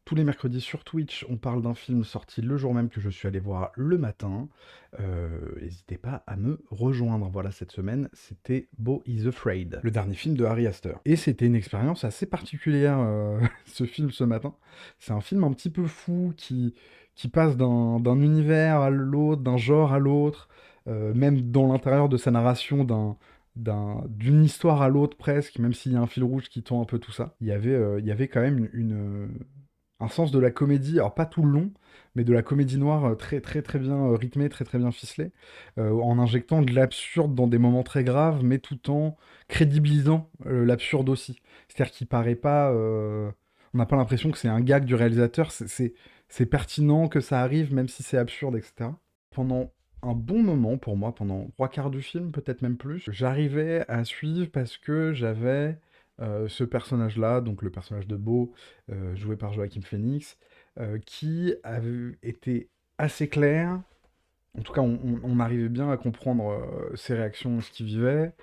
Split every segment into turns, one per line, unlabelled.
Tous les mercredis sur Twitch, on parle d'un film sorti le jour même que je suis allé voir le matin. N'hésitez pas à me rejoindre. Voilà, cette semaine, c'était Beau is Afraid, le dernier film de Harry Astor. Et c'était une expérience assez particulière, ce film ce matin. C'est un film un petit peu fou qui passe d'un univers à l'autre, d'un genre à l'autre, même dans l'intérieur de sa narration, d'une histoire à l'autre presque, même s'il y a un fil rouge qui tend un peu tout ça. Il y avait quand même un sens de la comédie, alors pas tout le long, mais de la comédie noire très très très bien rythmée, très très bien ficelée, en injectant de l'absurde dans des moments très graves, mais tout en crédibilisant l'absurde aussi. C'est-à-dire qu'il paraît pas, on n'a pas l'impression que c'est un gag du réalisateur, c'est pertinent que ça arrive, même si c'est absurde, etc. Pendant un bon moment pour moi, pendant trois quarts du film, peut-être même plus, j'arrivais à suivre parce que j'avais ce personnage-là, donc le personnage de Beau, joué par Joaquin Phoenix, qui avait été assez clair. En tout cas, on arrivait bien à comprendre ses réactions, ce qu'il vivait,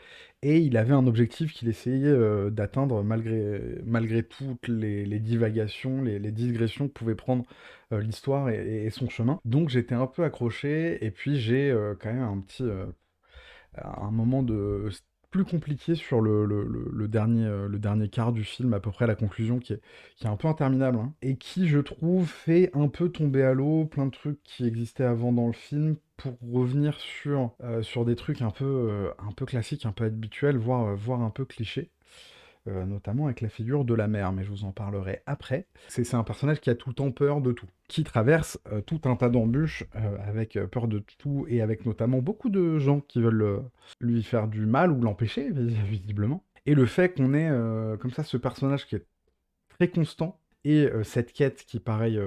et il avait un objectif qu'il essayait d'atteindre malgré toutes les divagations, les digressions que pouvait prendre l'histoire et son chemin. Donc j'étais un peu accroché, et puis j'ai quand même un moment plus compliqué sur le dernier quart du film, à peu près la conclusion qui est un peu interminable, hein, et qui, je trouve, fait un peu tomber à l'eau plein de trucs qui existaient avant dans le film pour revenir sur des trucs un peu classiques, un peu habituels, voire un peu clichés. Notamment avec la figure de la mère, mais je vous en parlerai après. C'est un personnage qui a tout le temps peur de tout, qui traverse tout un tas d'embûches avec peur de tout, et avec notamment beaucoup de gens qui veulent lui faire du mal ou l'empêcher, visiblement. Et le fait qu'on ait comme ça ce personnage qui est très constant, et cette quête qui, pareil,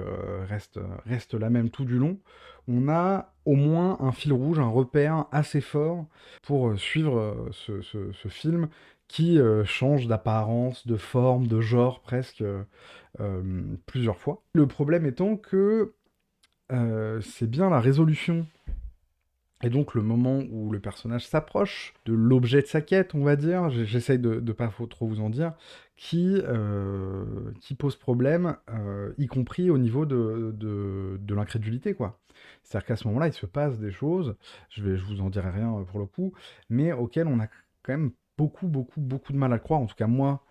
reste la même tout du long, on a au moins un fil rouge, un repère assez fort pour suivre ce film qui change d'apparence, de forme, de genre presque plusieurs fois. Le problème étant que c'est bien la résolution et donc le moment où le personnage s'approche de l'objet de sa quête, on va dire, j'essaye de ne pas trop vous en dire, qui pose problème, y compris au niveau de l'incrédulité, quoi. C'est-à-dire qu'à ce moment-là, il se passe des choses, je vous en dirai rien pour le coup, mais auxquelles on a quand même beaucoup de mal à croire. En tout cas, moi,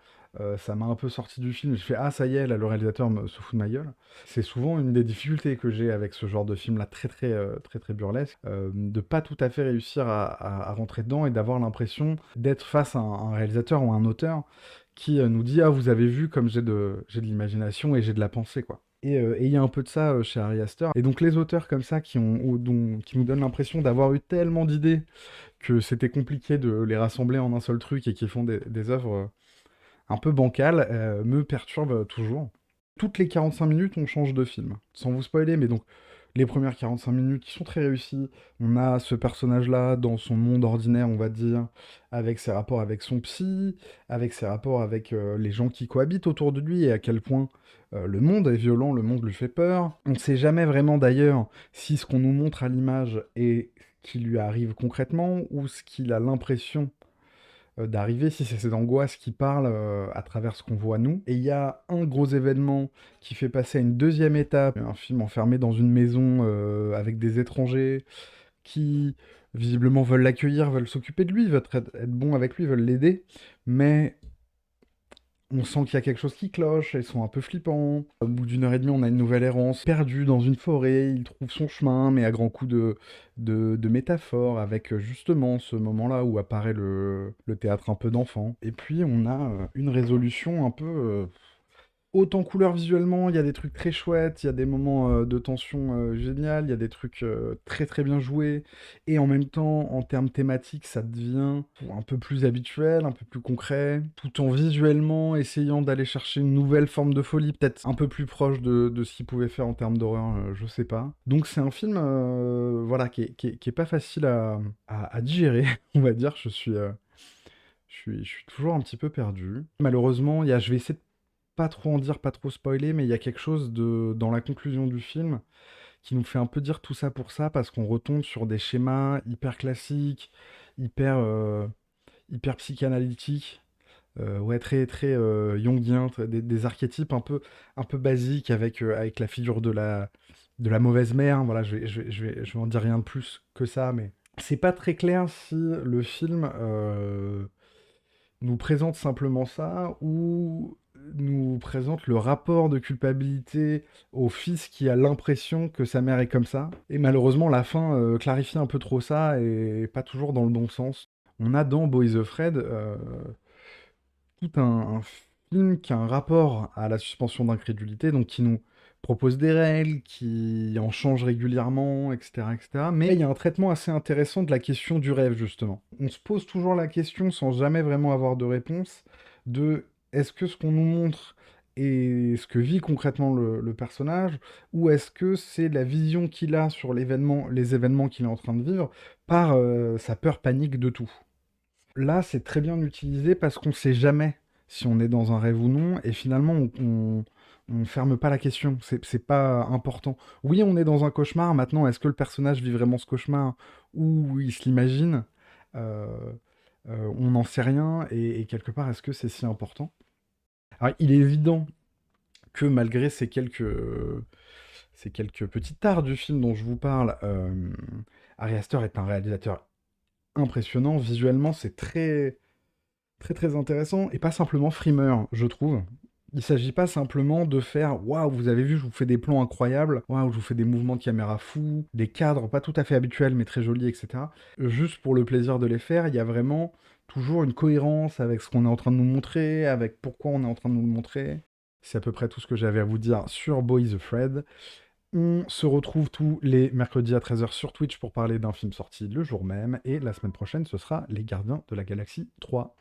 ça m'a un peu sorti du film. Je fais ah, ça y est, là, le réalisateur se fout de ma gueule. C'est souvent une des difficultés que j'ai avec ce genre de film-là, très burlesque, de pas tout à fait réussir à rentrer dedans, et d'avoir l'impression d'être face à un réalisateur ou un auteur qui nous dit ah, vous avez vu comme j'ai de l'imagination et j'ai de la pensée, quoi. Et il y a un peu de ça chez Ari Aster. Et donc les auteurs comme ça qui nous donnent l'impression d'avoir eu tellement d'idées que c'était compliqué de les rassembler en un seul truc, et qui font des œuvres un peu bancales, me perturbent toujours. Toutes les 45 minutes, on change de film. Sans vous spoiler, mais donc les premières 45 minutes qui sont très réussies, on a ce personnage-là dans son monde ordinaire, on va dire, avec ses rapports avec son psy, avec ses rapports avec les gens qui cohabitent autour de lui, et à quel point le monde est violent, le monde lui fait peur. On ne sait jamais vraiment d'ailleurs si ce qu'on nous montre à l'image est ce qui lui arrive concrètement, ou ce qu'il a l'impression d'arriver, si c'est cette angoisse qui parle à travers ce qu'on voit nous. Et il y a un gros événement qui fait passer à une deuxième étape, un film enfermé dans une maison avec des étrangers qui visiblement veulent l'accueillir, veulent s'occuper de lui, veulent être bons avec lui, veulent l'aider, mais on sent qu'il y a quelque chose qui cloche, ils sont un peu flippants. Au bout d'une heure et demie, on a une nouvelle errance. Perdu dans une forêt, il trouve son chemin, mais à grands coups de métaphores, avec justement ce moment-là où apparaît le théâtre un peu d'enfant. Et puis, on a une résolution un peu autant couleur visuellement, il y a des trucs très chouettes, il y a des moments de tension génial, il y a des trucs très bien joués, et en même temps, en termes thématiques, ça devient un peu plus habituel, un peu plus concret, tout en visuellement essayant d'aller chercher une nouvelle forme de folie, peut-être un peu plus proche de ce qu'il pouvait faire en termes d'horreur, je sais pas. Donc c'est un film, voilà, qui est pas facile à digérer, on va dire. Je suis toujours un petit peu perdu. Malheureusement, je vais essayer de pas trop en dire, pas trop spoiler, mais il y a quelque chose dans la conclusion du film qui nous fait un peu dire tout ça pour ça, parce qu'on retombe sur des schémas hyper classiques, hyper, hyper psychanalytiques, ouais, très, très jungien, des archétypes un peu basiques avec la figure de la mauvaise mère. Voilà, je vais en dire rien de plus que ça, mais c'est pas très clair si le film nous présente simplement ça ou nous présente le rapport de culpabilité au fils qui a l'impression que sa mère est comme ça. Et malheureusement, la fin clarifie un peu trop ça et pas toujours dans le bon sens. On a dans Boys of Fred tout un film qui a un rapport à la suspension d'incrédulité, donc qui nous propose des règles, qui en change régulièrement, etc., etc. Mais il y a un traitement assez intéressant de la question du rêve, justement. On se pose toujours la question, sans jamais vraiment avoir de réponse, de est-ce que ce qu'on nous montre est ce que vit concrètement le personnage, ou est-ce que c'est la vision qu'il a sur les événements qu'il est en train de vivre par sa peur panique de tout. Là, c'est très bien utilisé parce qu'on sait jamais si on est dans un rêve ou non, et finalement, on ferme pas la question. C'est pas important. Oui, on est dans un cauchemar. Maintenant, est-ce que le personnage vit vraiment ce cauchemar ou il se l'imagine? Euh, on n'en sait rien, et quelque part, est-ce que c'est si important? Alors, il est évident que malgré ces quelques petites tares du film dont je vous parle, Ari Aster est un réalisateur impressionnant. Visuellement, c'est très, très très intéressant et pas simplement frimeur, je trouve. Il s'agit pas simplement de faire waouh, vous avez vu, je vous fais des plans incroyables, waouh, je vous fais des mouvements de caméra fous, des cadres pas tout à fait habituels mais très jolis, etc. Juste pour le plaisir de les faire, il y a vraiment toujours une cohérence avec ce qu'on est en train de nous montrer, avec pourquoi on est en train de nous le montrer. C'est à peu près tout ce que j'avais à vous dire sur Boys Afraid. On se retrouve tous les mercredis à 13h sur Twitch pour parler d'un film sorti le jour même, et la semaine prochaine, ce sera Les Gardiens de la Galaxie 3.